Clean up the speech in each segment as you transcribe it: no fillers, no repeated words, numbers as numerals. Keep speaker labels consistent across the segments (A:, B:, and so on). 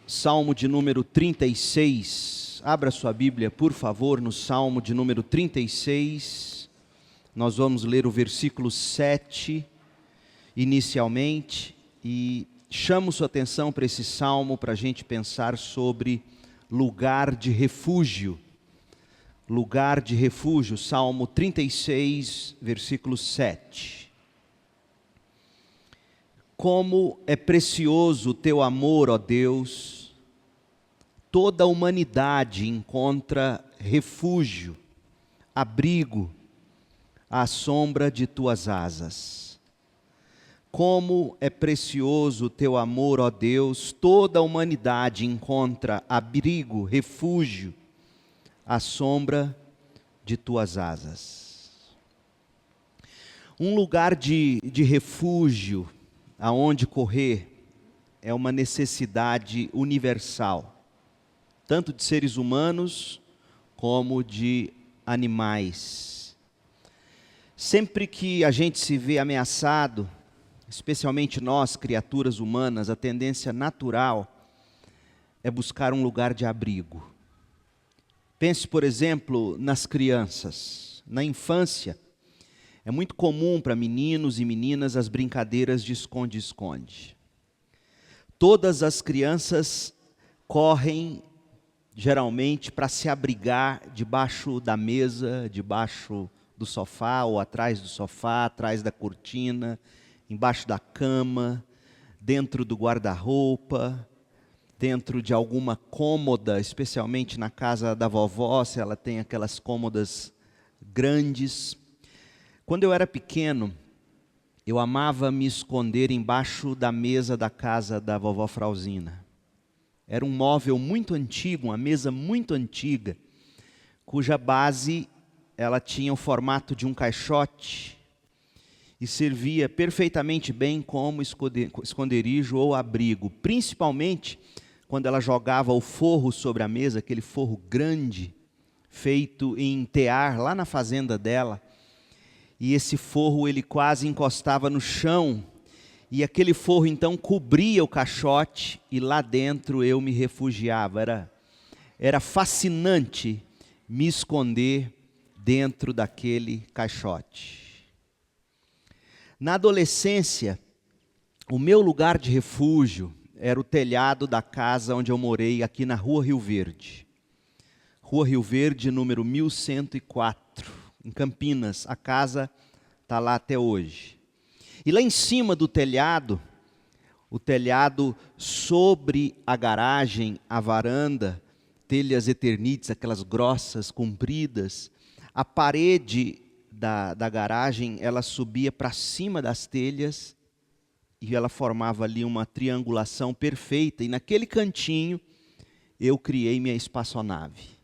A: Salmo de número 36, abra sua Bíblia, por favor, no Salmo de número 36, nós vamos ler o versículo 7, inicialmente, e chamo sua atenção para esse Salmo, para a gente pensar sobre lugar de refúgio. Lugar de refúgio, Salmo 36, versículo 7. Como é precioso o teu amor, ó Deus, toda a humanidade encontra refúgio, abrigo, à sombra de tuas asas. Como é precioso o teu amor, ó Deus, toda a humanidade encontra abrigo, refúgio, à sombra de tuas asas. Um lugar de refúgio, aonde correr, é uma necessidade universal, tanto de seres humanos como de animais. Sempre que a gente se vê ameaçado, especialmente nós, criaturas humanas, a tendência natural é buscar um lugar de abrigo. Pense, por exemplo, nas crianças. Na infância, é muito comum para meninos e meninas as brincadeiras de esconde-esconde. Todas as crianças correm, geralmente, para se abrigar debaixo da mesa, debaixo do sofá, ou atrás do sofá, atrás da cortina, embaixo da cama, dentro do guarda-roupa, dentro de alguma cômoda, especialmente na casa da vovó, se ela tem aquelas cômodas grandes. Quando eu era pequeno, eu amava me esconder embaixo da mesa da casa da vovó Frauzina. Era um móvel muito antigo, uma mesa muito antiga, cuja base ela tinha o formato de um caixote e servia perfeitamente bem como esconderijo ou abrigo, principalmente quando ela jogava o forro sobre a mesa, aquele forro grande, feito em tear lá na fazenda dela, e esse forro ele quase encostava no chão, e aquele forro então cobria o caixote, e lá dentro eu me refugiava. Era fascinante me esconder dentro daquele caixote. Na adolescência, o meu lugar de refúgio era o telhado da casa onde eu morei, aqui na Rua Rio Verde. Rua Rio Verde, número 1104, em Campinas. A casa está lá até hoje. E lá em cima do telhado, o telhado sobre a garagem, a varanda, telhas eternites, aquelas grossas, compridas, a parede da garagem, ela subia para cima das telhas e ela formava ali uma triangulação perfeita. E naquele cantinho eu criei minha espaçonave.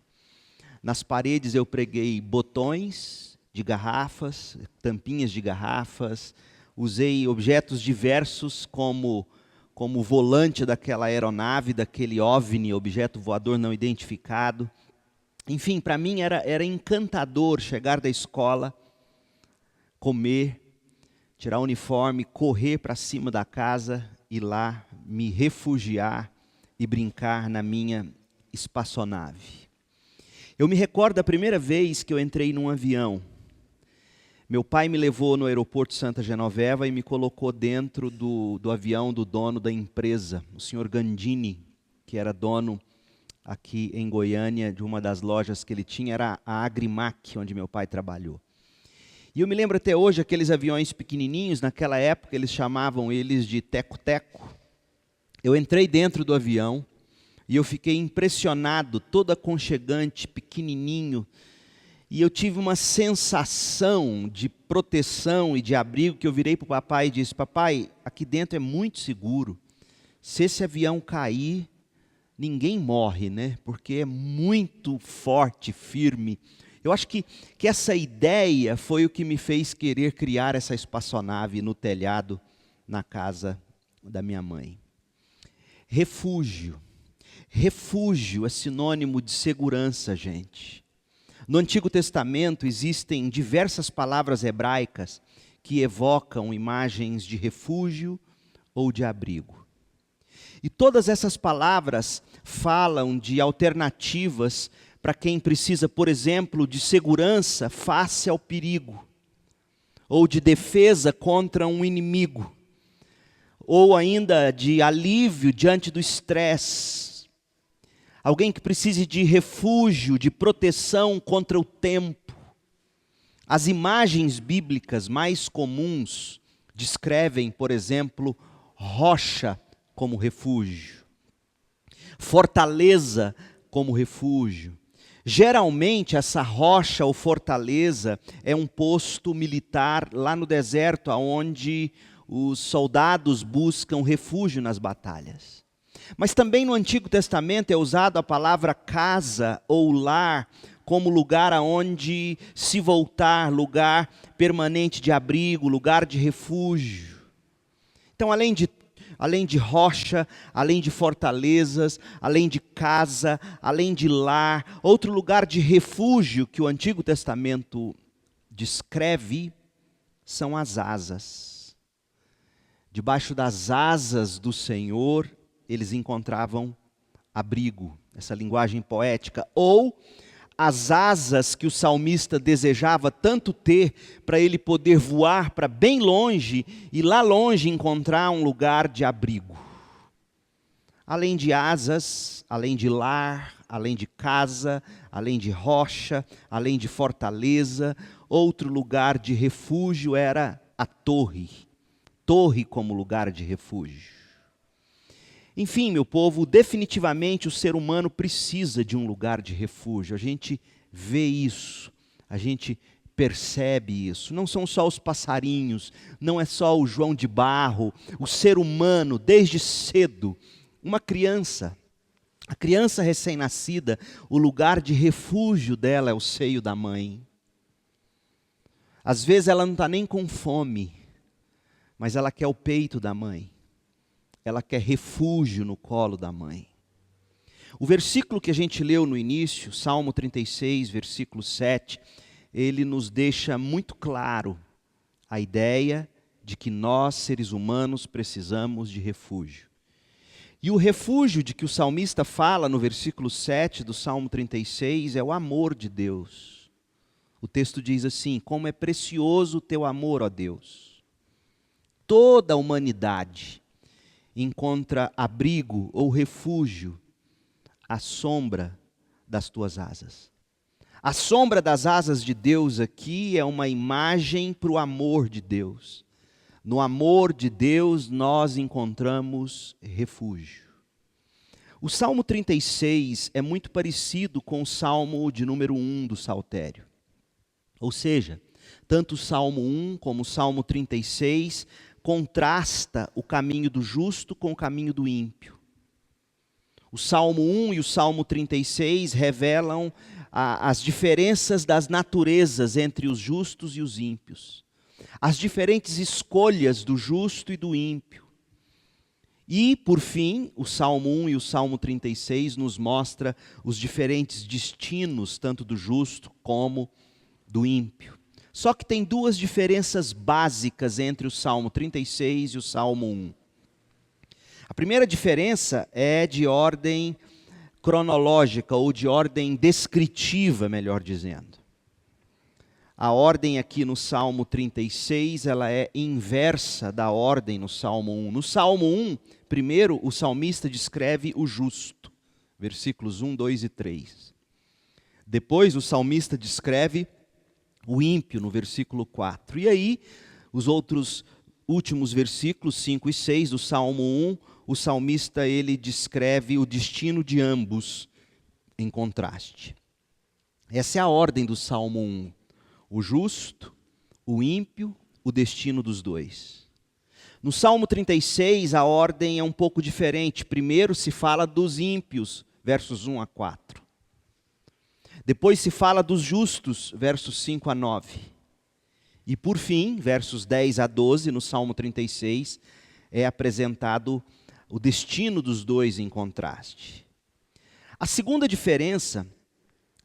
A: Nas paredes eu preguei botões de garrafas, tampinhas de garrafas, usei objetos diversos como o volante daquela aeronave, daquele OVNI, objeto voador não identificado. Enfim, para mim era encantador chegar da escola, comer, tirar o uniforme, correr para cima da casa e lá me refugiar e brincar na minha espaçonave. Eu me recordo da primeira vez que eu entrei num avião. Meu pai me levou no aeroporto Santa Genoveva e me colocou dentro do avião do dono da empresa, o senhor Gandini, que era dono aqui em Goiânia, de uma das lojas que ele tinha, era a Agrimac, onde meu pai trabalhou. E eu me lembro até hoje, aqueles aviões pequenininhos, naquela época eles chamavam eles de teco-teco. Eu entrei dentro do avião e eu fiquei impressionado, todo aconchegante, pequenininho, e eu tive uma sensação de proteção e de abrigo que eu virei para o papai e disse: papai, aqui dentro é muito seguro. Se esse avião cair, ninguém morre, né? Porque é muito forte, firme. Eu acho que essa ideia foi o que me fez querer criar essa espaçonave no telhado, na casa da minha mãe. Refúgio. Refúgio é sinônimo de segurança, gente. No Antigo Testamento existem diversas palavras hebraicas que evocam imagens de refúgio ou de abrigo. E todas essas palavras falam de alternativas para quem precisa, por exemplo, de segurança face ao perigo, ou de defesa contra um inimigo, ou ainda de alívio diante do estresse. Alguém que precise de refúgio, de proteção contra o tempo. As imagens bíblicas mais comuns descrevem, por exemplo, rocha como refúgio, fortaleza como refúgio. Geralmente essa rocha ou fortaleza é um posto militar lá no deserto, onde os soldados buscam refúgio nas batalhas. Mas também no Antigo Testamento é usado a palavra casa ou lar como lugar aonde se voltar, lugar permanente de abrigo, lugar de refúgio. Então, além de rocha, além de fortalezas, além de casa, além de lar, outro lugar de refúgio que o Antigo Testamento descreve são as asas. Debaixo das asas do Senhor, eles encontravam abrigo, essa linguagem poética, ou as asas que o salmista desejava tanto ter, para ele poder voar para bem longe e lá longe encontrar um lugar de abrigo. Além de asas, além de lar, além de casa, além de rocha, além de fortaleza, outro lugar de refúgio era a torre. Torre como lugar de refúgio. Enfim, meu povo, definitivamente o ser humano precisa de um lugar de refúgio. A gente vê isso, a gente percebe isso. Não são só os passarinhos, não é só o João de Barro. O ser humano, desde cedo, uma criança, a criança recém-nascida, o lugar de refúgio dela é o seio da mãe. Às vezes ela não está nem com fome, mas ela quer o peito da mãe. Ela quer refúgio no colo da mãe. O versículo que a gente leu no início, Salmo 36, versículo 7, ele nos deixa muito claro a ideia de que nós, seres humanos, precisamos de refúgio. E o refúgio de que o salmista fala no versículo 7 do Salmo 36 é o amor de Deus. O texto diz assim: como é precioso o teu amor, ó Deus. Toda a humanidade encontra abrigo ou refúgio à sombra das tuas asas. A sombra das asas de Deus aqui é uma imagem para o amor de Deus. No amor de Deus nós encontramos refúgio. O Salmo 36 é muito parecido com o Salmo de número 1 do Saltério. Ou seja, tanto o Salmo 1 como o Salmo 36 contrasta o caminho do justo com o caminho do ímpio. O Salmo 1 e o Salmo 36 revelam as diferenças das naturezas entre os justos e os ímpios. As diferentes escolhas do justo e do ímpio. E, por fim, o Salmo 1 e o Salmo 36 nos mostra os diferentes destinos, tanto do justo como do ímpio. Só que tem duas diferenças básicas entre o Salmo 36 e o Salmo 1. A primeira diferença é de ordem cronológica, ou de ordem descritiva, melhor dizendo. A ordem aqui no Salmo 36, ela é inversa da ordem no Salmo 1. No Salmo 1, primeiro o salmista descreve o justo, versículos 1, 2 e 3. Depois o salmista descreve o ímpio, no versículo 4. E aí, os outros últimos versículos, 5 e 6 do Salmo 1, o salmista ele descreve o destino de ambos em contraste. Essa é a ordem do Salmo 1. O justo, o ímpio, o destino dos dois. No Salmo 36, a ordem é um pouco diferente. Primeiro se fala dos ímpios, versos 1 a 4. Depois se fala dos justos, versos 5 a 9. E por fim, versos 10 a 12, no Salmo 36, é apresentado o destino dos dois em contraste. A segunda diferença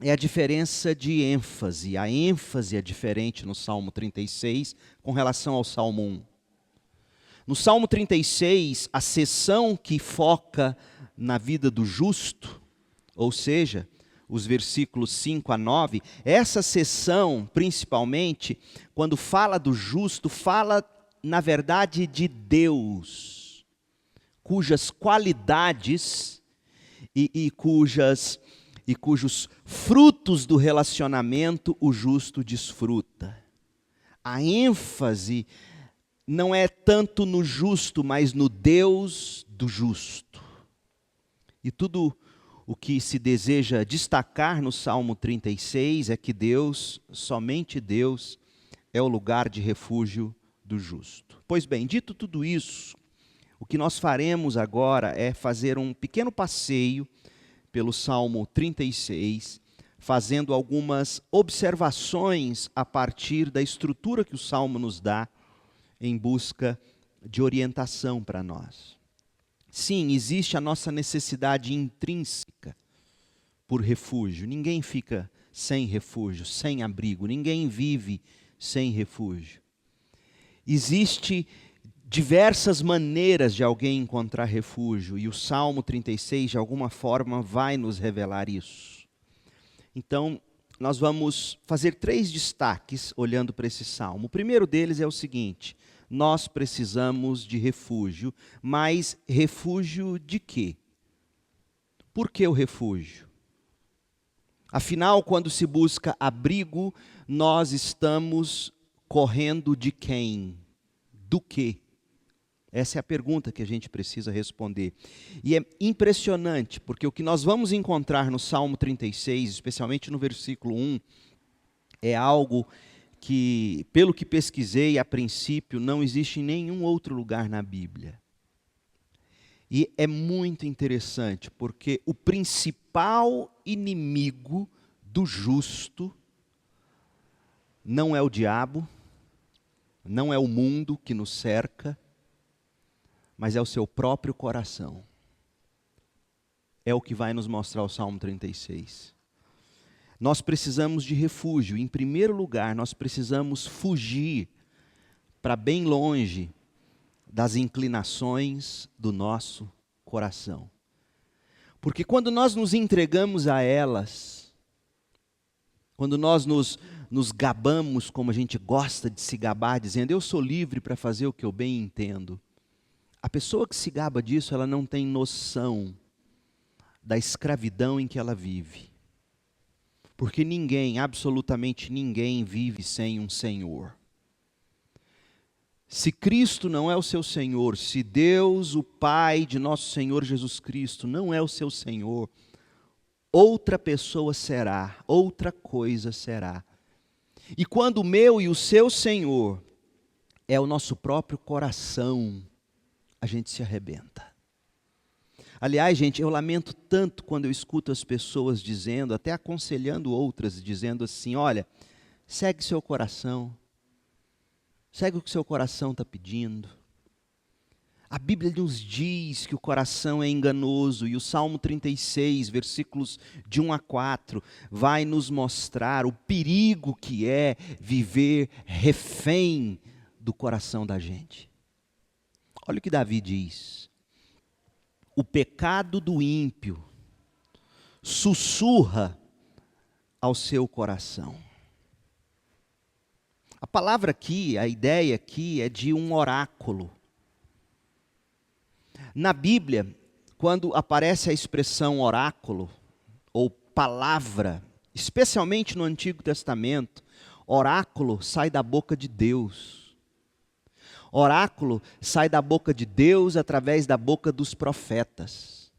A: é a diferença de ênfase. A ênfase é diferente no Salmo 36 com relação ao Salmo 1. No Salmo 36, a seção que foca na vida do justo, ou seja, os versículos 5 a 9, essa seção, principalmente, quando fala do justo, fala, na verdade, de Deus, cujas qualidades e cujos frutos do relacionamento o justo desfruta. A ênfase não é tanto no justo, mas no Deus do justo. E tudo o que se deseja destacar no Salmo 36 é que Deus, somente Deus, é o lugar de refúgio do justo. Pois bem, dito tudo isso, o que nós faremos agora é fazer um pequeno passeio pelo Salmo 36, fazendo algumas observações a partir da estrutura que o Salmo nos dá em busca de orientação para nós. Sim, existe a nossa necessidade intrínseca por refúgio. Ninguém fica sem refúgio, sem abrigo. Ninguém vive sem refúgio. Existe diversas maneiras de alguém encontrar refúgio, e o Salmo 36, de alguma forma, vai nos revelar isso. Então, nós vamos fazer 3 destaques olhando para esse salmo. O primeiro deles é o seguinte: nós precisamos de refúgio, mas refúgio de quê? Por que o refúgio? Afinal, quando se busca abrigo, nós estamos correndo de quem? Do quê? Essa é a pergunta que a gente precisa responder. E é impressionante, porque o que nós vamos encontrar no Salmo 36, especialmente no versículo 1, é algo que, pelo que pesquisei a princípio, não existe em nenhum outro lugar na Bíblia. E é muito interessante, porque o principal inimigo do justo não é o diabo, não é o mundo que nos cerca, mas é o seu próprio coração. É o que vai nos mostrar o Salmo 36. Nós precisamos de refúgio. Em primeiro lugar, nós precisamos fugir para bem longe das inclinações do nosso coração. Porque quando nós nos entregamos a elas, quando nós nos gabamos, como a gente gosta de se gabar, dizendo, eu sou livre para fazer o que eu bem entendo, a pessoa que se gaba disso, ela não tem noção da escravidão em que ela vive. Porque ninguém, absolutamente ninguém, vive sem um Senhor. Se Cristo não é o seu Senhor, se Deus, o Pai de nosso Senhor Jesus Cristo, não é o seu Senhor, outra pessoa será, outra coisa será. E quando o meu e o seu Senhor é o nosso próprio coração, a gente se arrebenta. Aliás, gente, eu lamento tanto quando eu escuto as pessoas dizendo, até aconselhando outras, dizendo assim, olha, segue seu coração, segue o que seu coração está pedindo. A Bíblia nos diz que o coração é enganoso, e o Salmo 36, versículos de 1 a 4, vai nos mostrar o perigo que é viver refém do coração da gente. Olha o que Davi diz. O pecado do ímpio sussurra ao seu coração. A palavra aqui, a ideia aqui é de um oráculo. Na Bíblia, quando aparece a expressão oráculo ou palavra, especialmente no Antigo Testamento, oráculo sai da boca de Deus. Oráculo sai da boca de Deus através da boca dos profetas.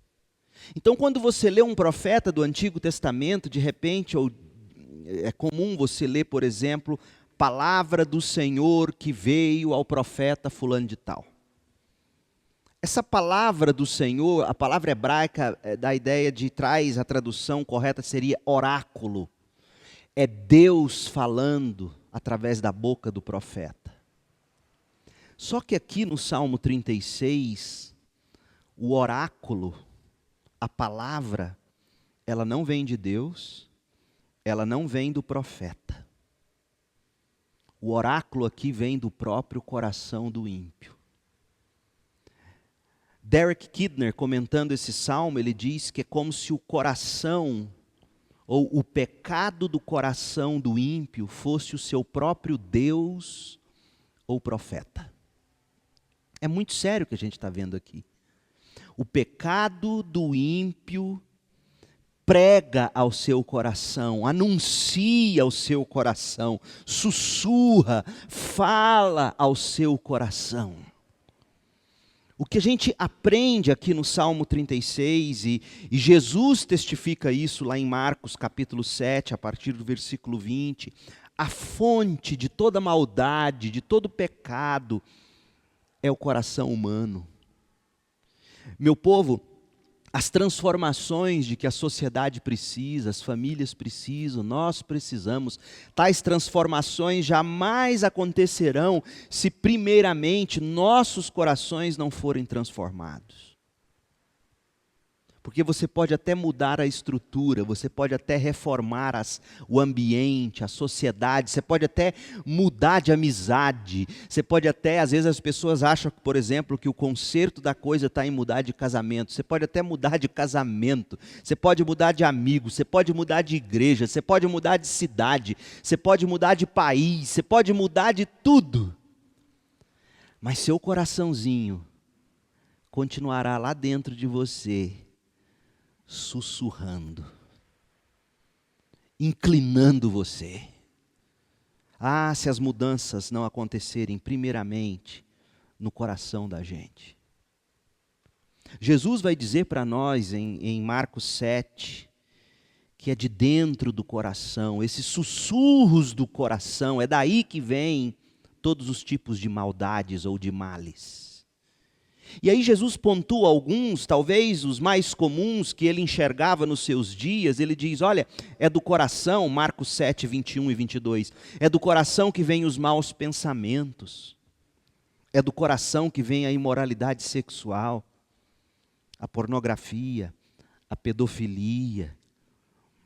A: Então, quando você lê um profeta do Antigo Testamento, de repente, ou é comum você ler, por exemplo, palavra do Senhor que veio ao profeta fulano de tal. Essa palavra do Senhor, a palavra hebraica da ideia de traz, a tradução correta seria oráculo. É Deus falando através da boca do profeta. Só que aqui no Salmo 36, o oráculo, a palavra, ela não vem de Deus, ela não vem do profeta. O oráculo aqui vem do próprio coração do ímpio. Derek Kidner, comentando esse salmo, ele diz que é como se o coração, ou o pecado do coração do ímpio, fosse o seu próprio Deus ou profeta. É muito sério o que a gente está vendo aqui. O pecado do ímpio prega ao seu coração, anuncia ao seu coração, sussurra, fala ao seu coração. O que a gente aprende aqui no Salmo 36, e Jesus testifica isso lá em Marcos capítulo 7, a partir do versículo 20, a fonte de toda maldade, de todo pecado, é o coração humano. Meu povo, as transformações de que a sociedade precisa, as famílias precisam, nós precisamos, tais transformações jamais acontecerão se primeiramente nossos corações não forem transformados. Porque você pode até mudar a estrutura, você pode até reformar o ambiente, a sociedade, você pode até mudar de amizade, você pode até, às vezes as pessoas acham, por exemplo, que o conserto da coisa está em mudar de casamento, você pode até mudar de casamento, você pode mudar de amigo, você pode mudar de igreja, você pode mudar de cidade, você pode mudar de país, você pode mudar de tudo, mas seu coraçãozinho continuará lá dentro de você, sussurrando, inclinando você. Ah, se as mudanças não acontecerem primeiramente no coração da gente. Jesus vai dizer para nós em Marcos 7, que é de dentro do coração, esses sussurros do coração, é daí que vem todos os tipos de maldades ou de males. E aí Jesus pontua alguns, talvez os mais comuns que ele enxergava nos seus dias. Ele diz, olha, é do coração, Marcos 7, 21 e 22, é do coração que vem os maus pensamentos, é do coração que vem a imoralidade sexual, a pornografia, a pedofilia,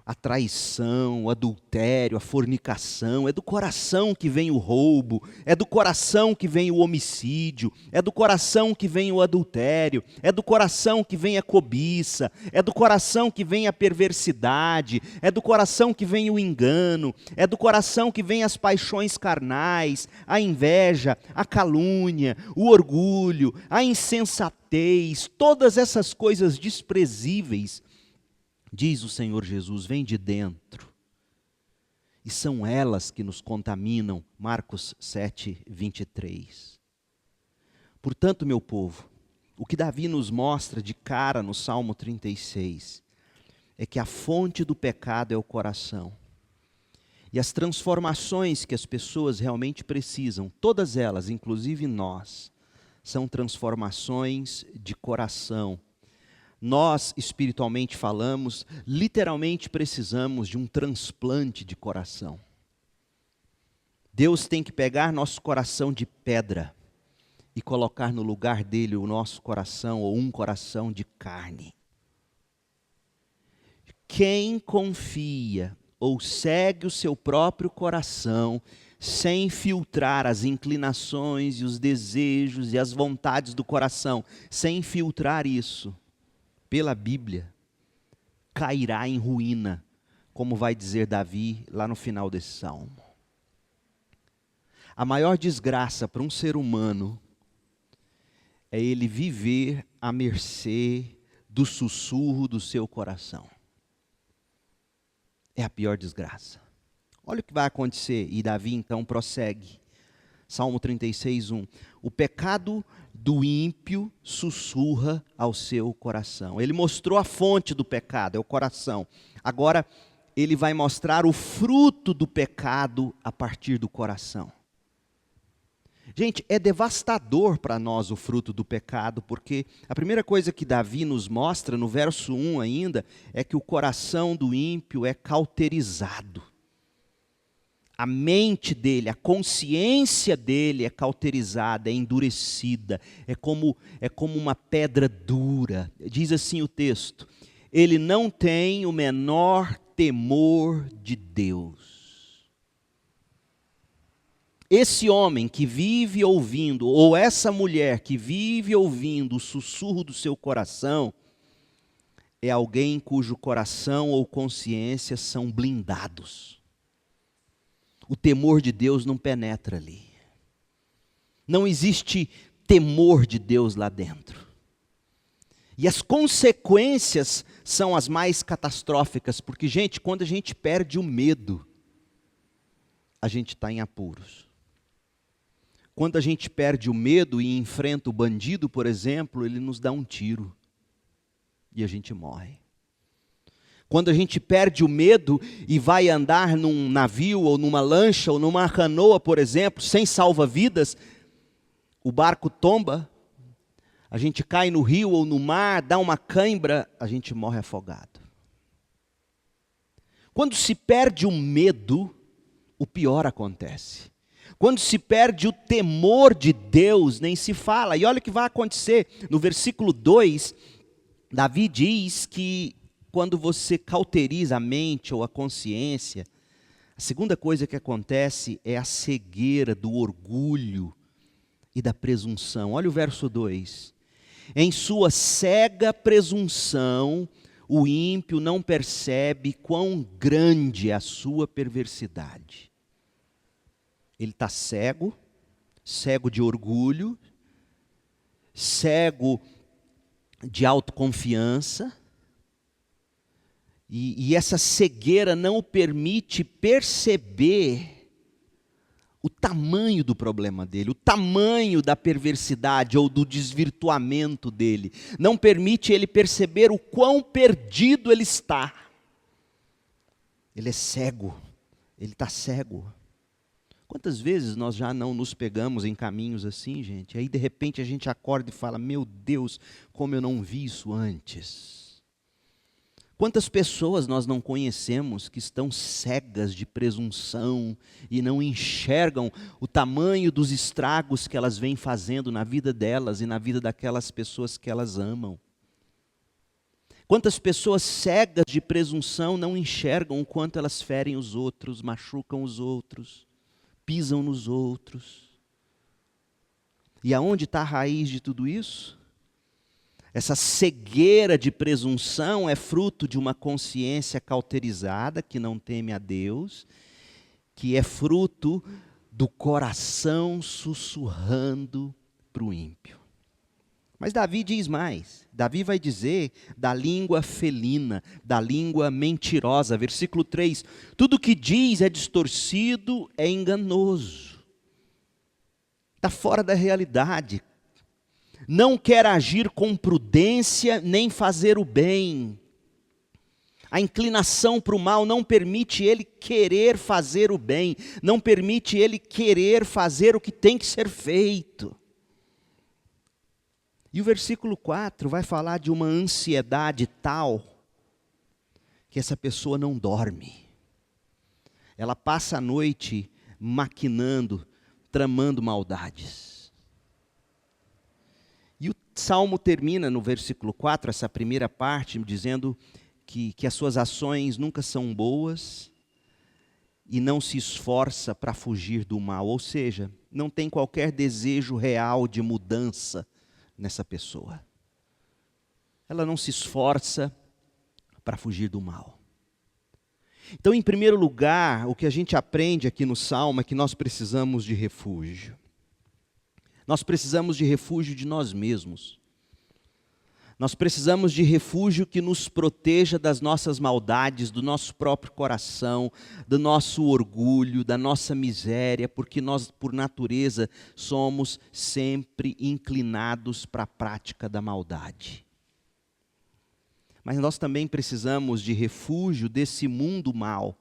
A: a traição, o adultério, a fornicação, é do coração que vem o roubo, é do coração que vem o homicídio, é do coração que vem o adultério, é do coração que vem a cobiça, é do coração que vem a perversidade, é do coração que vem o engano, é do coração que vem as paixões carnais, a inveja, a calúnia, o orgulho, a insensatez, todas essas coisas desprezíveis. Diz o Senhor Jesus, vem de dentro. E são elas que nos contaminam. Marcos 7, 23. Portanto, meu povo, o que Davi nos mostra de cara no Salmo 36 é que a fonte do pecado é o coração. E as transformações que as pessoas realmente precisam, todas elas, inclusive nós, são transformações de coração. Nós, espiritualmente falamos, literalmente precisamos de um transplante de coração. Deus tem que pegar nosso coração de pedra e colocar no lugar dele o nosso coração, ou um coração de carne. Quem confia ou segue o seu próprio coração, sem filtrar as inclinações e os desejos e as vontades do coração, sem filtrar isso, pela Bíblia, cairá em ruína, como vai dizer Davi lá no final desse salmo. A maior desgraça para um ser humano é ele viver à mercê do sussurro do seu coração. É a pior desgraça. Olha o que vai acontecer, e Davi então prossegue. Salmo 36, 1. O pecado do ímpio sussurra ao seu coração. Ele mostrou a fonte do pecado, é o coração. Agora, ele vai mostrar o fruto do pecado a partir do coração. Gente, é devastador para nós o fruto do pecado, porque a primeira coisa que Davi nos mostra, no verso 1 ainda, é que o coração do ímpio é cauterizado. A mente dele, a consciência dele é cauterizada, é endurecida, é como uma pedra dura. Diz assim o texto, ele não tem o menor temor de Deus. esse homem que vive ouvindo, ou essa mulher que vive ouvindo o sussurro do seu coração, é alguém cujo coração ou consciência são blindados. O temor de Deus não penetra ali. Não existe temor de Deus lá dentro. E as consequências são as mais catastróficas, porque, gente, quando a gente perde o medo, a gente está em apuros. Quando a gente perde o medo e enfrenta o bandido, por exemplo, ele nos dá um tiro e a gente morre. Quando a gente perde o medo e vai andar num navio, ou numa lancha, ou numa canoa, por exemplo, sem salva-vidas, o barco tomba, a gente cai no rio ou no mar, dá uma cãibra, a gente morre afogado. Quando se perde o medo, o pior acontece. Quando se perde o temor de Deus, nem se fala. E olha o que vai acontecer. No versículo 2, Davi diz que quando você cauteriza a mente ou a consciência, a segunda coisa que acontece é a cegueira do orgulho e da presunção. Olha o verso 2. Em sua cega presunção, o ímpio não percebe quão grande é a sua perversidade. Ele está cego, cego de orgulho, cego de autoconfiança, e essa cegueira não o permite perceber o tamanho do problema dele, o tamanho da perversidade ou do desvirtuamento dele. Não permite ele perceber o quão perdido ele está. Ele é cego, ele está cego. Quantas vezes nós já não nos pegamos em caminhos assim, gente? Aí de repente a gente acorda e fala, meu Deus, como eu não vi isso antes. Quantas pessoas nós não conhecemos que estão cegas de presunção e não enxergam o tamanho dos estragos que elas vêm fazendo na vida delas e na vida daquelas pessoas que elas amam? Quantas pessoas cegas de presunção não enxergam o quanto elas ferem os outros, machucam os outros, pisam nos outros? E aonde está a raiz de tudo isso? Essa cegueira de presunção é fruto de uma consciência cauterizada, que não teme a Deus, que é fruto do coração sussurrando para o ímpio. Mas Davi diz mais. Davi vai dizer da língua felina, da língua mentirosa. Versículo 3. Tudo que diz é distorcido, é enganoso. Está fora da realidade. Não quer agir com prudência, nem fazer o bem. A inclinação para o mal não permite ele querer fazer o bem, não permite ele querer fazer o que tem que ser feito. E o versículo 4 vai falar de uma ansiedade tal, que essa pessoa não dorme. Ela passa a noite maquinando, tramando maldades. E o Salmo termina no versículo 4, essa primeira parte, dizendo que as suas ações nunca são boas e não se esforça para fugir do mal. Ou seja, não tem qualquer desejo real de mudança nessa pessoa. Ela não se esforça para fugir do mal. Então, em primeiro lugar, o que a gente aprende aqui no Salmo é que nós precisamos de refúgio. Nós precisamos de refúgio de nós mesmos. Nós precisamos de refúgio que nos proteja das nossas maldades, do nosso próprio coração, do nosso orgulho, da nossa miséria, porque nós, por natureza, somos sempre inclinados para a prática da maldade. Mas nós também precisamos de refúgio desse mundo mau,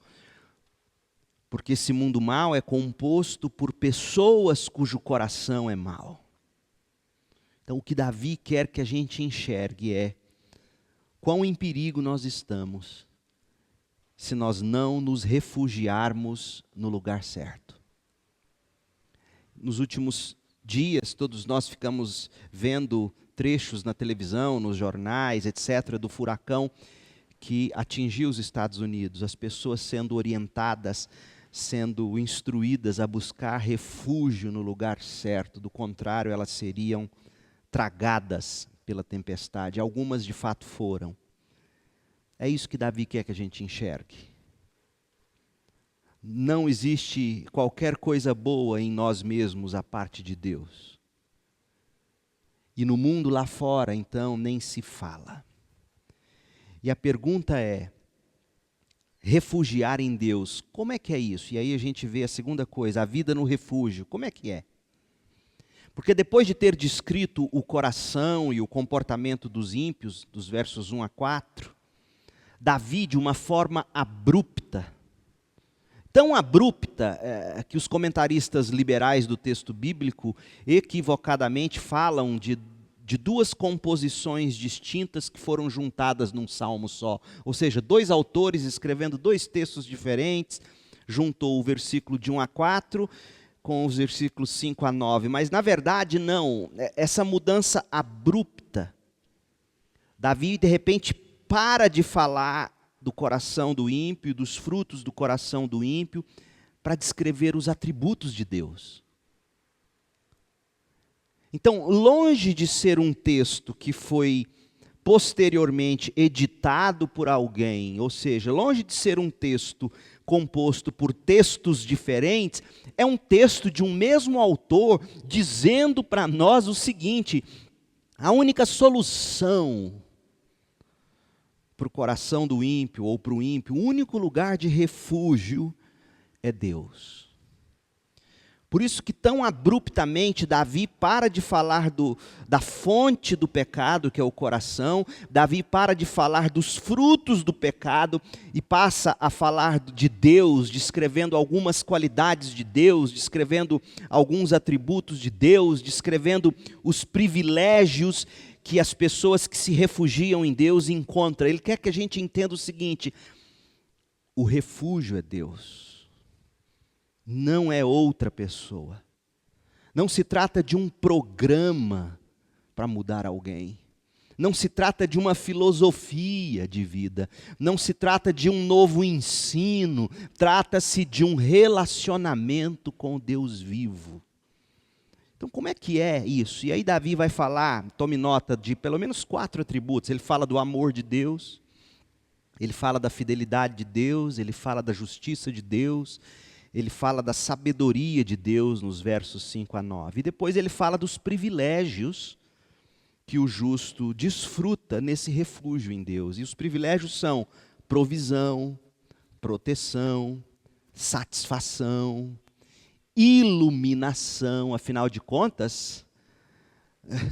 A: porque esse mundo mau é composto por pessoas cujo coração é mau. Então, o que Davi quer que a gente enxergue é quão em perigo nós estamos se nós não nos refugiarmos no lugar certo. Nos últimos dias, todos nós ficamos vendo trechos na televisão, nos jornais, etc., do furacão que atingiu os Estados Unidos, as pessoas sendo orientadas sendo instruídas a buscar refúgio no lugar certo, do contrário, elas seriam tragadas pela tempestade. Algumas de fato foram. É isso que Davi quer que a gente enxergue. Não existe qualquer coisa boa em nós mesmos à parte de Deus. E no mundo lá fora, então, nem se fala. E a pergunta é, refugiar em Deus, como é que é isso? E aí a gente vê a segunda coisa, a vida no refúgio, como é que é? Porque depois de ter descrito o coração e o comportamento dos ímpios, dos versos 1 a 4, Davi, de uma forma abrupta, tão abrupta que os comentaristas liberais do texto bíblico equivocadamente falam de duas composições distintas que foram juntadas num salmo só. Ou seja, dois autores escrevendo dois textos diferentes, juntou o versículo de 1 a 4 com os versículos 5 a 9. Mas na verdade não, essa mudança abrupta, Davi de repente para de falar do coração do ímpio, dos frutos do coração do ímpio, para descrever os atributos de Deus. Então, longe de ser um texto que foi posteriormente editado por alguém, ou seja, longe de ser um texto composto por textos diferentes, é um texto de um mesmo autor dizendo para nós o seguinte: a única solução para o coração do ímpio ou para o ímpio, o único lugar de refúgio é Deus. Por isso que tão abruptamente Davi para de falar da fonte do pecado, que é o coração, Davi para de falar dos frutos do pecado e passa a falar de Deus, descrevendo algumas qualidades de Deus, descrevendo alguns atributos de Deus, descrevendo os privilégios que as pessoas que se refugiam em Deus encontram. Ele quer que a gente entenda o seguinte: o refúgio é Deus, não é outra pessoa. Não se trata de um programa para mudar alguém. Não se trata de uma filosofia de vida. Não se trata de um novo ensino. Trata-se de um relacionamento com Deus vivo. Então, como é que é isso? E aí Davi vai falar, tome nota, de pelo menos 4 atributos. Ele fala do amor de Deus, ele fala da fidelidade de Deus, ele fala da justiça de Deus, ele fala da sabedoria de Deus nos versos 5 a 9. E depois ele fala dos privilégios que o justo desfruta nesse refúgio em Deus. E os privilégios são provisão, proteção, satisfação, iluminação. Afinal de contas,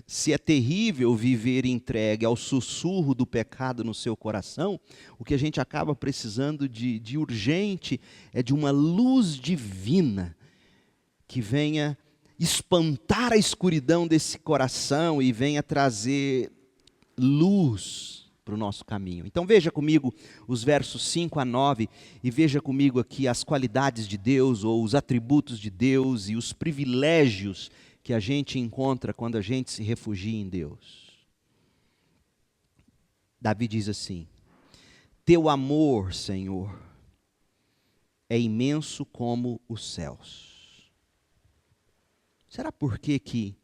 A: se é terrível viver entregue ao sussurro do pecado no seu coração, o que a gente acaba precisando de urgente é de uma luz divina que venha espantar a escuridão desse coração e venha trazer luz para o nosso caminho. Então veja comigo os versos 5 a 9 e veja comigo aqui as qualidades de Deus ou os atributos de Deus e os privilégios que a gente encontra quando a gente se refugia em Deus. Davi diz assim: teu amor, Senhor, é imenso como os céus. Será por que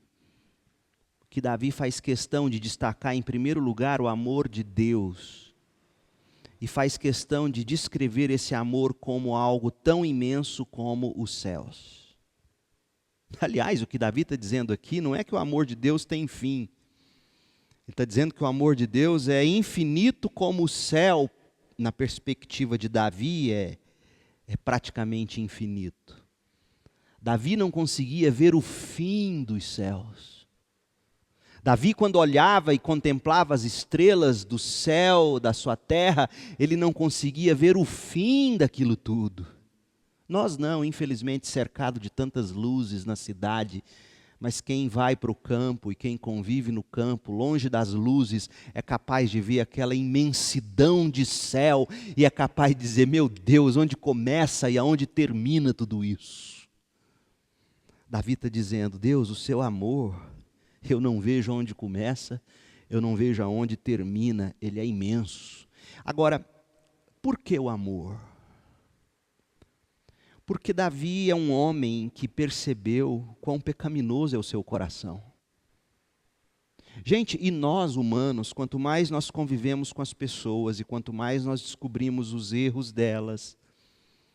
A: Davi faz questão de destacar em primeiro lugar o amor de Deus e faz questão de descrever esse amor como algo tão imenso como os céus? Aliás, o que Davi está dizendo aqui não é que o amor de Deus tem fim. Ele está dizendo que o amor de Deus é infinito como o céu, na perspectiva de Davi, é praticamente infinito. Davi não conseguia ver o fim dos céus. Davi, quando olhava e contemplava as estrelas do céu, da sua terra, ele não conseguia ver o fim daquilo tudo. Nós não, infelizmente, cercado de tantas luzes na cidade, mas quem vai para o campo e quem convive no campo, longe das luzes, é capaz de ver aquela imensidão de céu e é capaz de dizer: meu Deus, onde começa e aonde termina tudo isso? Davi está dizendo: Deus, o seu amor, eu não vejo onde começa, eu não vejo aonde termina, ele é imenso. Agora, por que o amor? Porque Davi é um homem que percebeu quão pecaminoso é o seu coração. Gente, e nós humanos, quanto mais nós convivemos com as pessoas e quanto mais nós descobrimos os erros delas,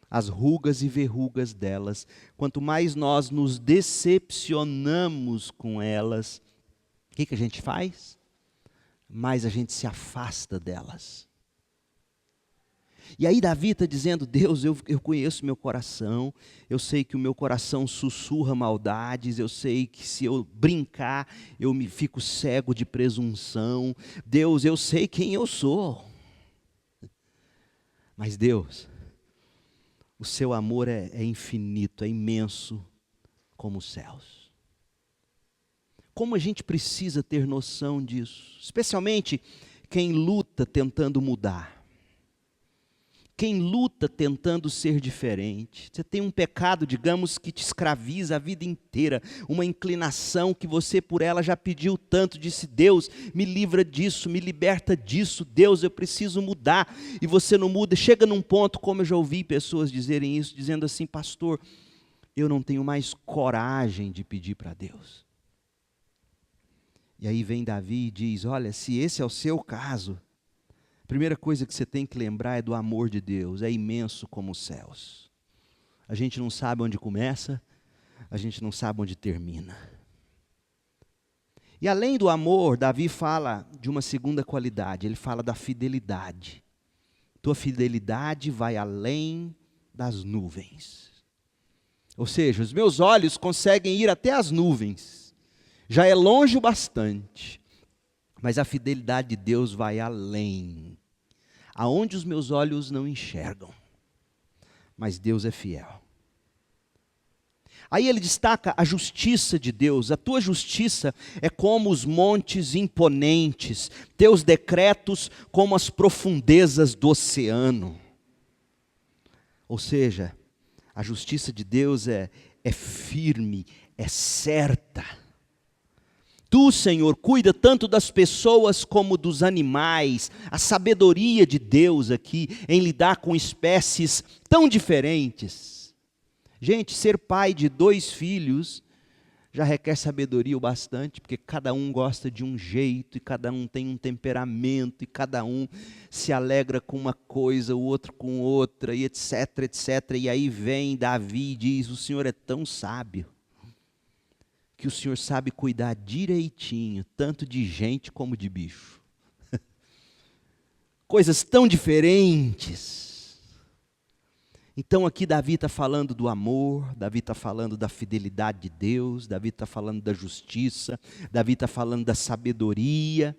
A: as rugas e verrugas delas, quanto mais nós nos decepcionamos com elas, o que a gente faz? Mais a gente se afasta delas. E aí Davi está dizendo, Deus, eu conheço meu coração, eu sei que o meu coração sussurra maldades, eu sei que se eu brincar, eu me fico cego de presunção. Deus, eu sei quem eu sou. Mas Deus, o seu amor é infinito, é imenso como os céus. Como a gente precisa ter noção disso, especialmente quem luta tentando mudar. Quem luta tentando ser diferente. Você tem um pecado, digamos, que te escraviza a vida inteira. Uma inclinação que você por ela já pediu tanto. Disse, Deus, me livra disso, me liberta disso. Deus, eu preciso mudar. E você não muda. Chega num ponto, como eu já ouvi pessoas dizerem isso, dizendo assim, pastor, eu não tenho mais coragem de pedir para Deus. E aí vem Davi e diz, olha, se esse é o seu caso, a primeira coisa que você tem que lembrar é do amor de Deus, é imenso como os céus. A gente não sabe onde começa, a gente não sabe onde termina. E além do amor, Davi fala de uma segunda qualidade, ele fala da fidelidade. Tua fidelidade vai além das nuvens. Ou seja, os meus olhos conseguem ir até as nuvens, já é longe o bastante, mas a fidelidade de Deus vai além. Aonde os meus olhos não enxergam, mas Deus é fiel. Aí ele destaca a justiça de Deus. A tua justiça é como os montes imponentes, teus decretos como as profundezas do oceano. Ou seja, a justiça de Deus é firme, é certa. Tu, Senhor, cuida tanto das pessoas como dos animais. A sabedoria de Deus aqui em lidar com espécies tão diferentes. Gente, ser pai de 2 filhos já requer sabedoria o bastante, porque cada um gosta de um jeito, e cada um tem um temperamento, e cada um se alegra com uma coisa, o outro com outra, e etc, etc. E aí vem Davi e diz, o Senhor é tão sábio, que o Senhor sabe cuidar direitinho, tanto de gente como de bicho. Coisas tão diferentes. Então aqui Davi está falando do amor, Davi está falando da fidelidade de Deus, Davi está falando da justiça, Davi está falando da sabedoria.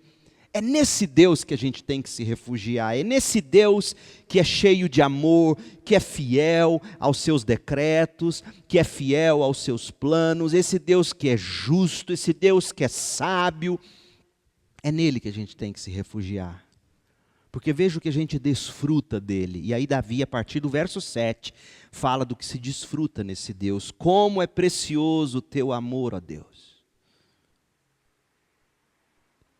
A: É nesse Deus que a gente tem que se refugiar, é nesse Deus que é cheio de amor, que é fiel aos seus decretos, que é fiel aos seus planos, esse Deus que é justo, esse Deus que é sábio. É nele que a gente tem que se refugiar. Porque veja o que a gente desfruta dele. E aí Davi, a partir do verso 7, fala do que se desfruta nesse Deus. Como é precioso o teu amor, ó Deus.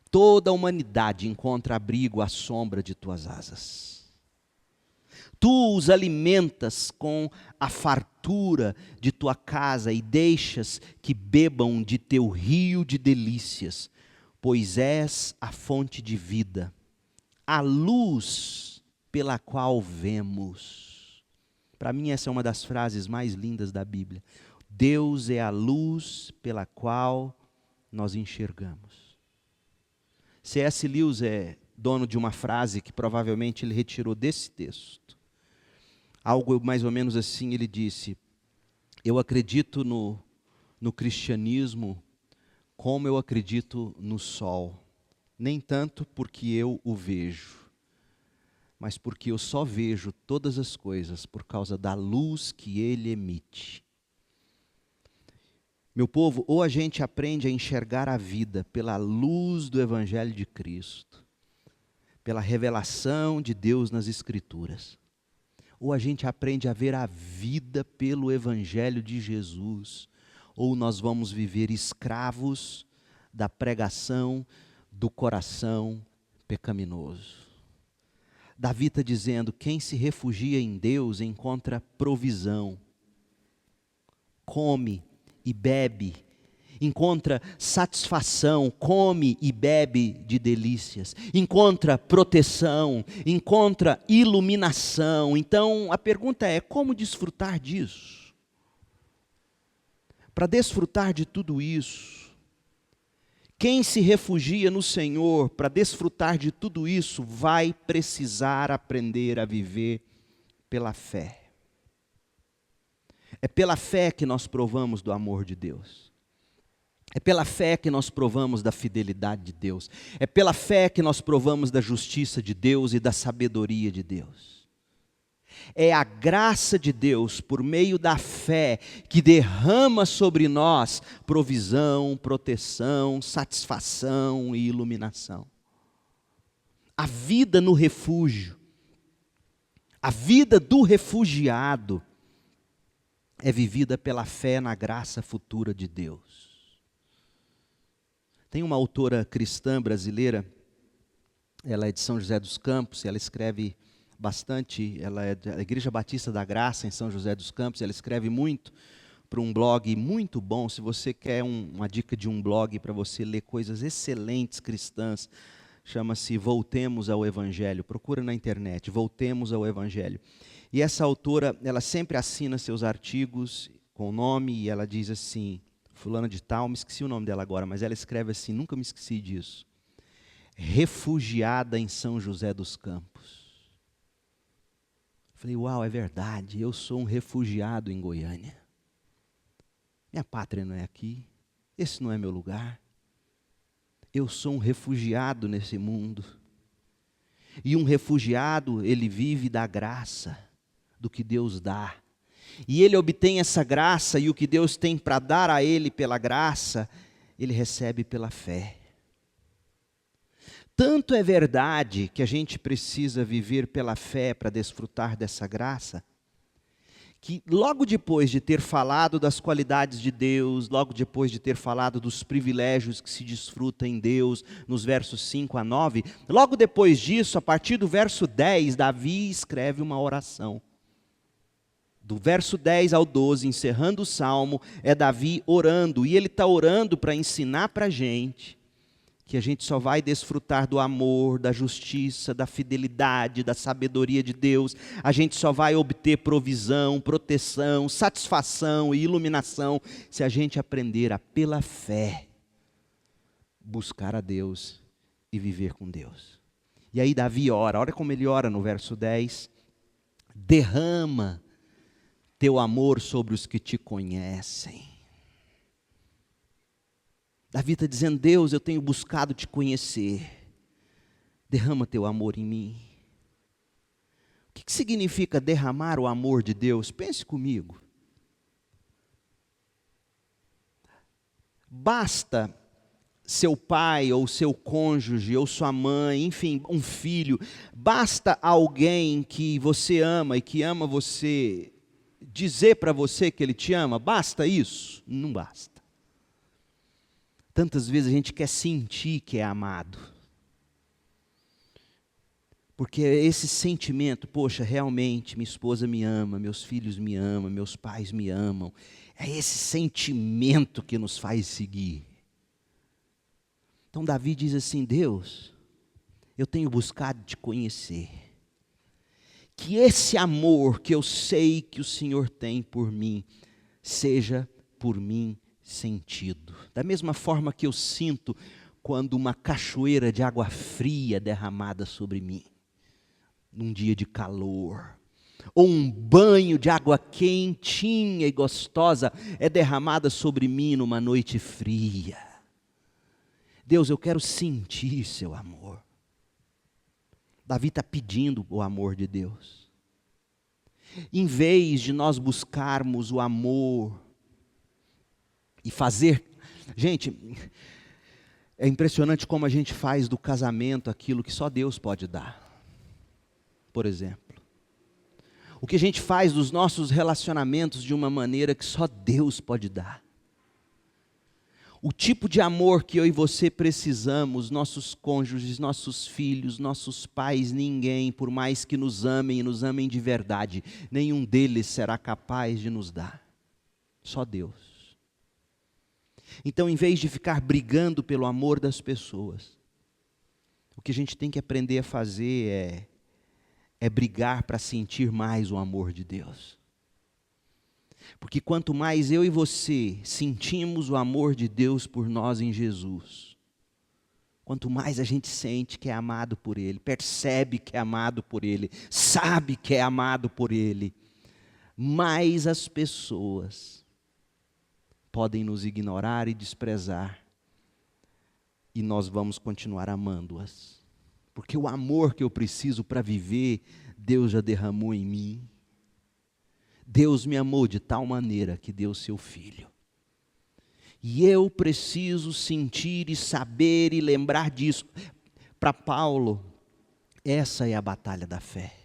A: Toda a humanidade encontra abrigo à sombra de tuas asas. Tu os alimentas com a fartura de tua casa e deixas que bebam de teu rio de delícias, pois és a fonte de vida, a luz pela qual vemos. Para mim essa é uma das frases mais lindas da Bíblia. Deus é a luz pela qual nós enxergamos. C.S. Lewis é dono de uma frase que provavelmente ele retirou desse texto. Algo mais ou menos assim, ele disse, eu acredito no cristianismo como eu acredito no sol. Nem tanto porque eu o vejo, mas porque eu só vejo todas as coisas por causa da luz que ele emite. Meu povo, ou a gente aprende a enxergar a vida pela luz do Evangelho de Cristo, pela revelação de Deus nas Escrituras, ou a gente aprende a ver a vida pelo Evangelho de Jesus, ou nós vamos viver escravos da pregação do coração pecaminoso. Davi está dizendo, quem se refugia em Deus encontra provisão. come e bebe. Encontra satisfação, come e bebe de delícias. Encontra proteção, encontra iluminação. Então a pergunta é: como desfrutar disso? Para desfrutar de tudo isso, quem se refugia no Senhor, para desfrutar de tudo isso, vai precisar aprender a viver pela fé. É pela fé que nós provamos do amor de Deus. É pela fé que nós provamos da fidelidade de Deus. É pela fé que nós provamos da justiça de Deus e da sabedoria de Deus. É a graça de Deus, por meio da fé, que derrama sobre nós provisão, proteção, satisfação e iluminação. A vida no refúgio, a vida do refugiado, é vivida pela fé na graça futura de Deus. Tem uma autora cristã brasileira, ela é de São José dos Campos, ela escreve bastante, ela é da Igreja Batista da Graça em São José dos Campos, ela escreve muito para um blog muito bom. Se você quer uma dica de um blog para você ler coisas excelentes cristãs, chama-se Voltemos ao Evangelho, procura na internet, Voltemos ao Evangelho. E essa autora, ela sempre assina seus artigos com o nome, e ela diz assim, fulana de tal, me esqueci o nome dela agora, mas ela escreve assim, nunca me esqueci disso: refugiada em São José dos Campos. Falei, uau, é verdade, eu sou um refugiado em Goiânia. Minha pátria não é aqui, esse não é meu lugar. Eu sou um refugiado nesse mundo. E um refugiado, ele vive da graça, do que Deus dá. E ele obtém essa graça, e o que Deus tem para dar a ele pela graça, ele recebe pela fé. Tanto é verdade que a gente precisa viver pela fé para desfrutar dessa graça, que logo depois de ter falado das qualidades de Deus, logo depois de ter falado dos privilégios que se desfruta em Deus, nos versos 5 a 9, logo depois disso, a partir do verso 10, Davi escreve uma oração. Do verso 10 ao 12, encerrando o salmo, é Davi orando, e ele está orando para ensinar para a gente que a gente só vai desfrutar do amor, da justiça, da fidelidade, da sabedoria de Deus. A gente só vai obter provisão, proteção, satisfação e iluminação se a gente aprender a, pela fé, buscar a Deus e viver com Deus. E aí Davi ora, olha como ele ora no verso 10. Derrama teu amor sobre os que te conhecem. Davi está dizendo, Deus, eu tenho buscado te conhecer. Derrama teu amor em mim. O que significa derramar o amor de Deus? Pense comigo. Basta seu pai, ou seu cônjuge, ou sua mãe, enfim, um filho, basta alguém que você ama e que ama você, dizer para você que ele te ama? Basta isso? Não basta. Tantas vezes a gente quer sentir que é amado. Porque esse sentimento, poxa, realmente minha esposa me ama, meus filhos me amam, meus pais me amam. É esse sentimento que nos faz seguir. Então Davi diz assim, Deus, eu tenho buscado te conhecer. Que esse amor que eu sei que o Senhor tem por mim, seja por mim sentido. Da mesma forma que eu sinto quando uma cachoeira de água fria é derramada sobre mim, num dia de calor, ou um banho de água quentinha e gostosa é derramada sobre mim numa noite fria. Deus, eu quero sentir seu amor. Davi está pedindo o amor de Deus. Em vez de nós buscarmos o amor e fazer... Gente, é impressionante como a gente faz do casamento aquilo que só Deus pode dar. Por exemplo, o que a gente faz dos nossos relacionamentos de uma maneira que só Deus pode dar. O tipo de amor que eu e você precisamos, nossos cônjuges, nossos filhos, nossos pais, ninguém, por mais que nos amem e nos amem de verdade, nenhum deles será capaz de nos dar. Só Deus. Então, em vez de ficar brigando pelo amor das pessoas, o que a gente tem que aprender a fazer é brigar para sentir mais o amor de Deus. Porque quanto mais eu e você sentimos o amor de Deus por nós em Jesus, quanto mais a gente sente que é amado por Ele, percebe que é amado por Ele, sabe que é amado por Ele, mais as pessoas podem nos ignorar e desprezar, e nós vamos continuar amando-as. Porque o amor que eu preciso para viver, Deus já derramou em mim. Deus me amou de tal maneira que deu seu Filho. E eu preciso sentir e saber e lembrar disso. Para Paulo, essa é a batalha da fé.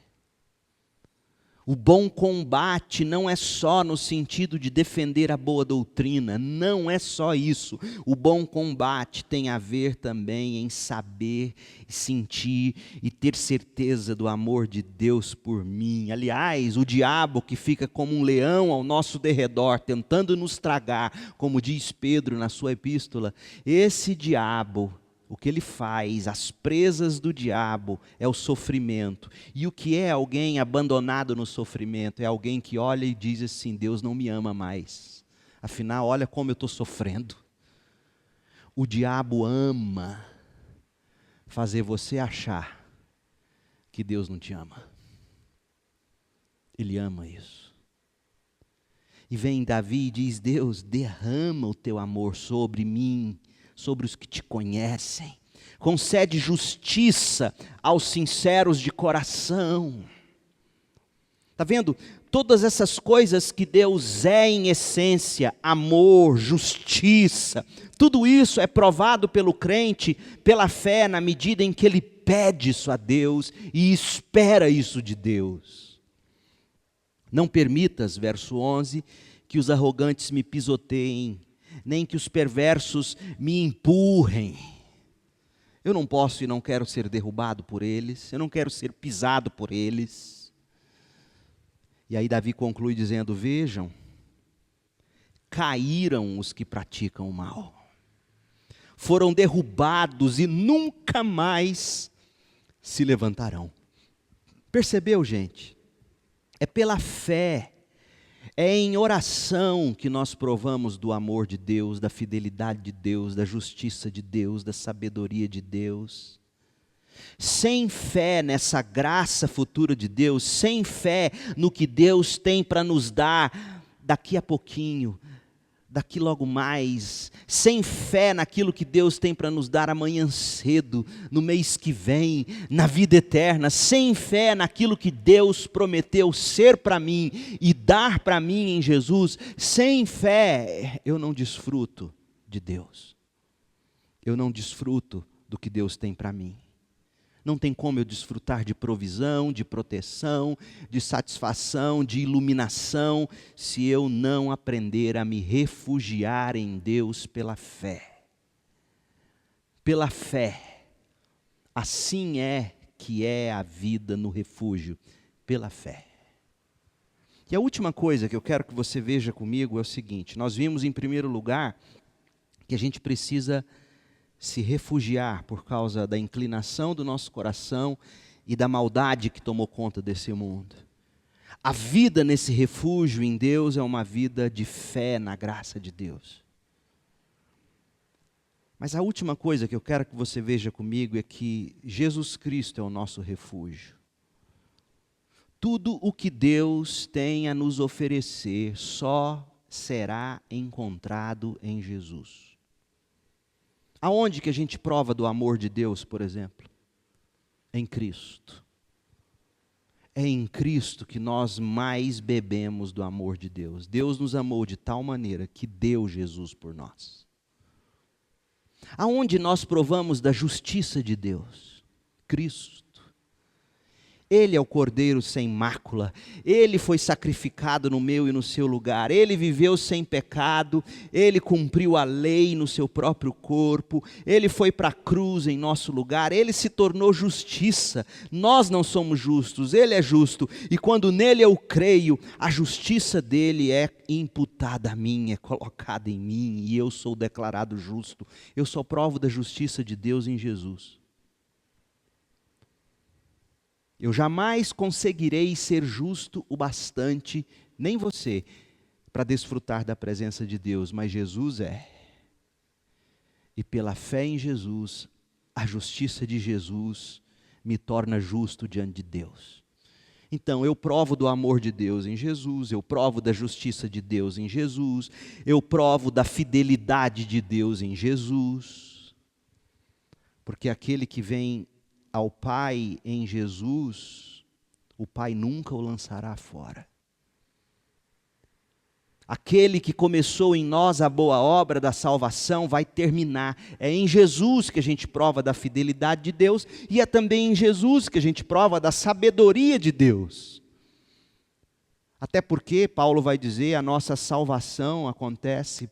A: O bom combate não é só no sentido de defender a boa doutrina, não é só isso. O bom combate tem a ver também em saber, sentir e ter certeza do amor de Deus por mim. Aliás, o diabo que fica como um leão ao nosso derredor, tentando nos tragar, como diz Pedro na sua epístola, esse diabo, o que ele faz, as presas do diabo, é o sofrimento. E o que é alguém abandonado no sofrimento? É alguém que olha e diz assim, Deus não me ama mais. Afinal, olha como eu estou sofrendo. O diabo ama fazer você achar que Deus não te ama. Ele ama isso. E vem Davi e diz, Deus, derrama o teu amor sobre mim, sobre os que te conhecem. Concede justiça aos sinceros de coração. Está vendo? Todas essas coisas que Deus é em essência, amor, justiça, tudo isso é provado pelo crente, pela fé, na medida em que ele pede isso a Deus e espera isso de Deus. Não permitas, verso 11, que os arrogantes me pisoteiem, nem que os perversos me empurrem. Eu não posso e não quero ser derrubado por eles, eu não quero ser pisado por eles. E aí Davi conclui dizendo, vejam, caíram os que praticam o mal. Foram derrubados e nunca mais se levantarão. Percebeu, gente? É pela fé. É em oração que nós provamos do amor de Deus, da fidelidade de Deus, da justiça de Deus, da sabedoria de Deus. Sem fé nessa graça futura de Deus, sem fé no que Deus tem para nos dar daqui a pouquinho, daqui logo mais, sem fé naquilo que Deus tem para nos dar amanhã cedo, no mês que vem, na vida eterna, sem fé naquilo que Deus prometeu ser para mim e dar para mim em Jesus, sem fé eu não desfruto de Deus, eu não desfruto do que Deus tem para mim. Não tem como eu desfrutar de provisão, de proteção, de satisfação, de iluminação, se eu não aprender a me refugiar em Deus pela fé. Pela fé. Assim é que é a vida no refúgio, pela fé. E a última coisa que eu quero que você veja comigo é o seguinte, nós vimos em primeiro lugar que a gente precisa se refugiar por causa da inclinação do nosso coração e da maldade que tomou conta desse mundo. A vida nesse refúgio em Deus é uma vida de fé na graça de Deus. Mas a última coisa que eu quero que você veja comigo é que Jesus Cristo é o nosso refúgio. Tudo o que Deus tem a nos oferecer só será encontrado em Jesus. Aonde que a gente prova do amor de Deus, por exemplo? Em Cristo. É em Cristo que nós mais bebemos do amor de Deus. Deus nos amou de tal maneira que deu Jesus por nós. Aonde nós provamos da justiça de Deus? Cristo. Ele é o Cordeiro sem mácula, Ele foi sacrificado no meu e no seu lugar, Ele viveu sem pecado, Ele cumpriu a lei no seu próprio corpo, Ele foi para a cruz em nosso lugar, Ele se tornou justiça. Nós não somos justos, Ele é justo, e quando nele eu creio, a justiça dele é imputada a mim, é colocada em mim, e eu sou declarado justo. Eu sou prova da justiça de Deus em Jesus. Eu jamais conseguirei ser justo o bastante, nem você, para desfrutar da presença de Deus, mas Jesus é. E pela fé em Jesus, a justiça de Jesus me torna justo diante de Deus. Então, eu provo do amor de Deus em Jesus, eu provo da justiça de Deus em Jesus, eu provo da fidelidade de Deus em Jesus, porque aquele que vem ao Pai em Jesus, o Pai nunca o lançará fora. Aquele que começou em nós a boa obra da salvação vai terminar. É em Jesus que a gente prova da fidelidade de Deus e é também em Jesus que a gente prova da sabedoria de Deus. Até porque, Paulo vai dizer, a nossa salvação acontece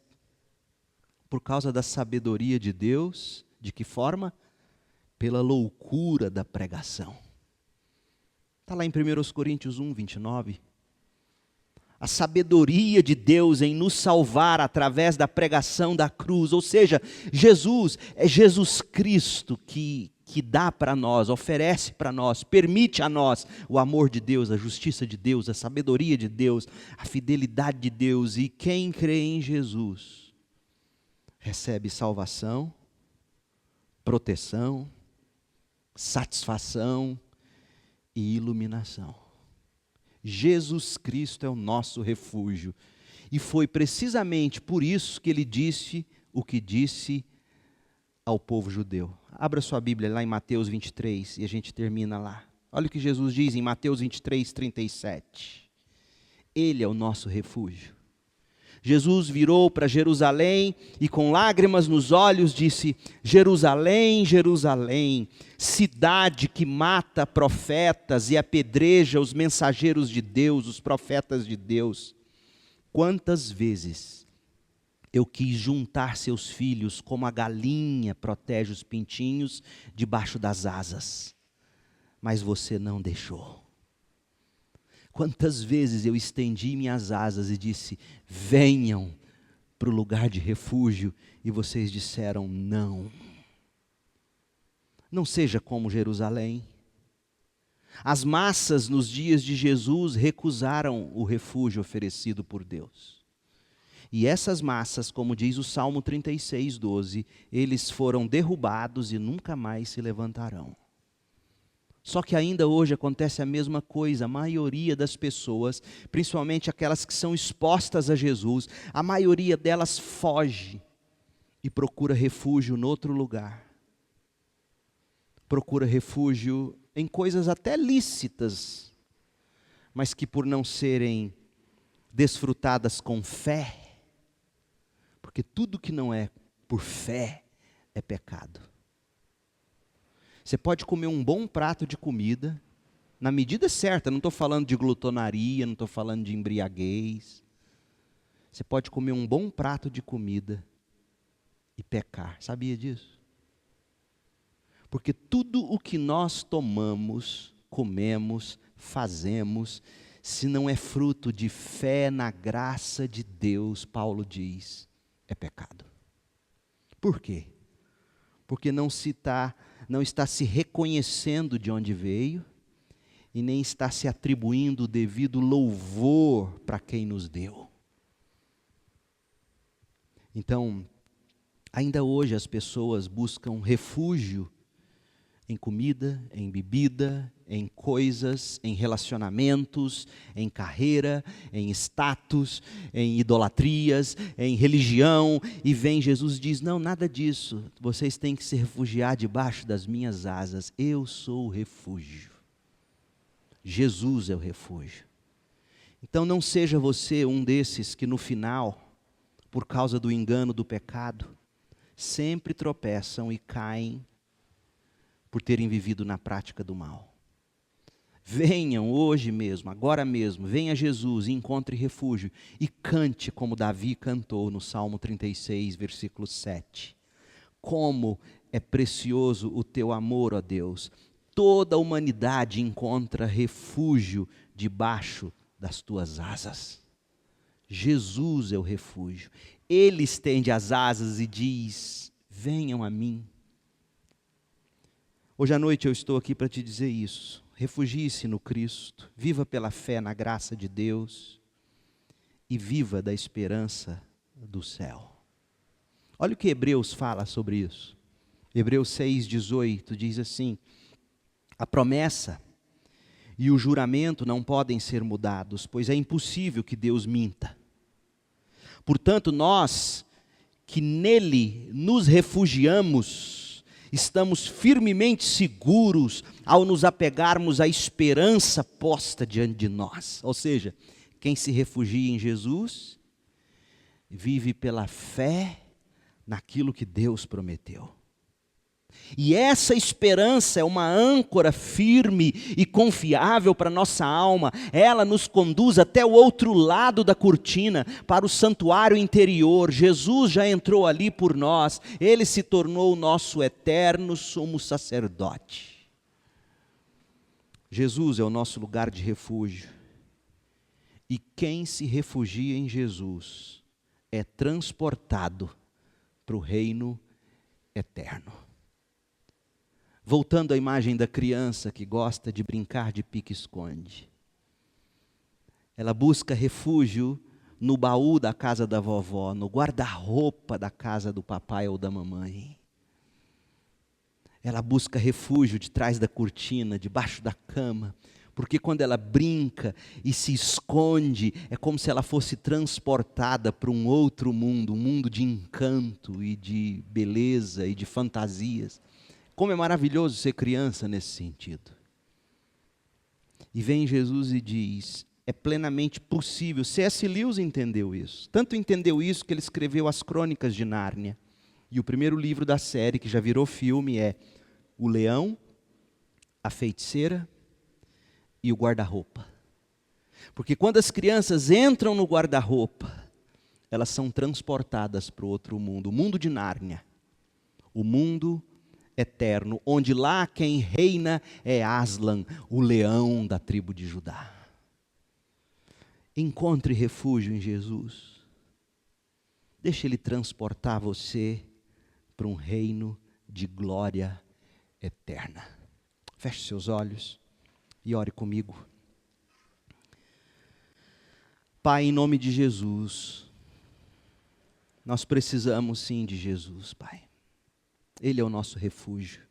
A: por causa da sabedoria de Deus. De que forma? Pela loucura da pregação. Está lá em 1 Coríntios 1, 29. A sabedoria de Deus em nos salvar através da pregação da cruz, ou seja, Jesus, é Jesus Cristo que dá para nós, oferece para nós, permite a nós o amor de Deus, a justiça de Deus, a sabedoria de Deus, a fidelidade de Deus, e quem crê em Jesus recebe salvação, proteção, satisfação e iluminação. Jesus Cristo é o nosso refúgio. E foi precisamente por isso que ele disse o que disse ao povo judeu. Abra sua Bíblia lá em Mateus 23 e a gente termina lá. Olha o que Jesus diz em Mateus 23, 37. Ele é o nosso refúgio. Jesus virou para Jerusalém e com lágrimas nos olhos disse: Jerusalém, Jerusalém, cidade que mata profetas e apedreja os mensageiros de Deus, os profetas de Deus. Quantas vezes eu quis juntar seus filhos como a galinha protege os pintinhos debaixo das asas, mas você não deixou. Quantas vezes eu estendi minhas asas e disse: venham para o lugar de refúgio, e vocês disseram não. Não seja como Jerusalém. As massas nos dias de Jesus recusaram o refúgio oferecido por Deus. E essas massas, como diz o Salmo 36, 12, eles foram derrubados e nunca mais se levantarão. Só que ainda hoje acontece a mesma coisa. A maioria das pessoas, principalmente aquelas que são expostas a Jesus, a maioria delas foge e procura refúgio em outro lugar. Procura refúgio em coisas até lícitas, mas que por não serem desfrutadas com fé, porque tudo que não é por fé é pecado. Você pode comer um bom prato de comida, na medida certa, não estou falando de glutonaria, não estou falando de embriaguez. Você pode comer um bom prato de comida e pecar, sabia disso? Porque tudo o que nós tomamos, comemos, fazemos, se não é fruto de fé na graça de Deus, Paulo diz, é pecado. Por quê? Porque não está se reconhecendo de onde veio e nem está se atribuindo o devido louvor para quem nos deu. Então, ainda hoje as pessoas buscam refúgio em comida, em bebida, em coisas, em relacionamentos, em carreira, em status, em idolatrias, em religião, e vem Jesus e diz: não, nada disso, vocês têm que se refugiar debaixo das minhas asas, eu sou o refúgio. Jesus é o refúgio. Então não seja você um desses que no final, por causa do engano do pecado, sempre tropeçam e caem por terem vivido na prática do mal. Venham hoje mesmo, agora mesmo, venha Jesus e encontre refúgio e cante como Davi cantou no Salmo 36, versículo 7. Como é precioso o teu amor, ó Deus. Toda a humanidade encontra refúgio debaixo das tuas asas. Jesus é o refúgio. Ele estende as asas e diz: venham a mim. Hoje à noite eu estou aqui para te dizer isso. Refugie-se no Cristo, viva pela fé na graça de Deus e viva da esperança do céu. Olha o que Hebreus fala sobre isso. Hebreus 6,18 diz assim: a promessa e o juramento não podem ser mudados, pois é impossível que Deus minta. Portanto, nós que nele nos refugiamos, estamos firmemente seguros ao nos apegarmos à esperança posta diante de nós. Ou seja, quem se refugia em Jesus, vive pela fé naquilo que Deus prometeu. E essa esperança é uma âncora firme e confiável para a nossa alma. Ela nos conduz até o outro lado da cortina, para o santuário interior. Jesus já entrou ali por nós. Ele se tornou o nosso eterno sumo sacerdote. Jesus é o nosso lugar de refúgio. E quem se refugia em Jesus é transportado para o reino eterno. Voltando à imagem da criança que gosta de brincar de pique-esconde. Ela busca refúgio no baú da casa da vovó, no guarda-roupa da casa do papai ou da mamãe. Ela busca refúgio de trás da cortina, debaixo da cama, porque quando ela brinca e se esconde, é como se ela fosse transportada para um outro mundo, um mundo de encanto e de beleza e de fantasias. Como é maravilhoso ser criança nesse sentido. E vem Jesus e diz, é plenamente possível. C.S. Lewis entendeu isso. Tanto entendeu isso que ele escreveu as Crônicas de Nárnia. E o primeiro livro da série, que já virou filme, é O Leão, a Feiticeira e o Guarda-Roupa. Porque quando as crianças entram no guarda-roupa, elas são transportadas para o outro mundo, o mundo de Nárnia. O mundo eterno, onde lá quem reina é Aslan, o leão da tribo de Judá. Encontre refúgio em Jesus. Deixe Ele transportar você para um reino de glória eterna. Feche seus olhos e ore comigo. Pai, em nome de Jesus, nós precisamos sim de Jesus, Pai. Ele é o nosso refúgio.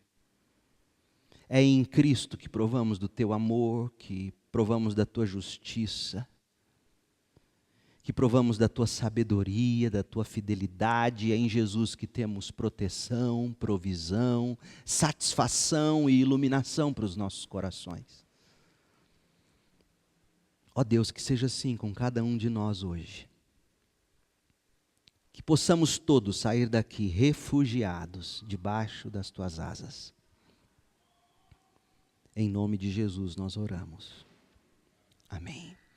A: É em Cristo que provamos do Teu amor, que provamos da Tua justiça, que provamos da Tua sabedoria, da Tua fidelidade. É em Jesus que temos proteção, provisão, satisfação e iluminação para os nossos corações. Ó Deus, que seja assim com cada um de nós hoje. Que possamos todos sair daqui refugiados debaixo das Tuas asas. Em nome de Jesus nós oramos. Amém.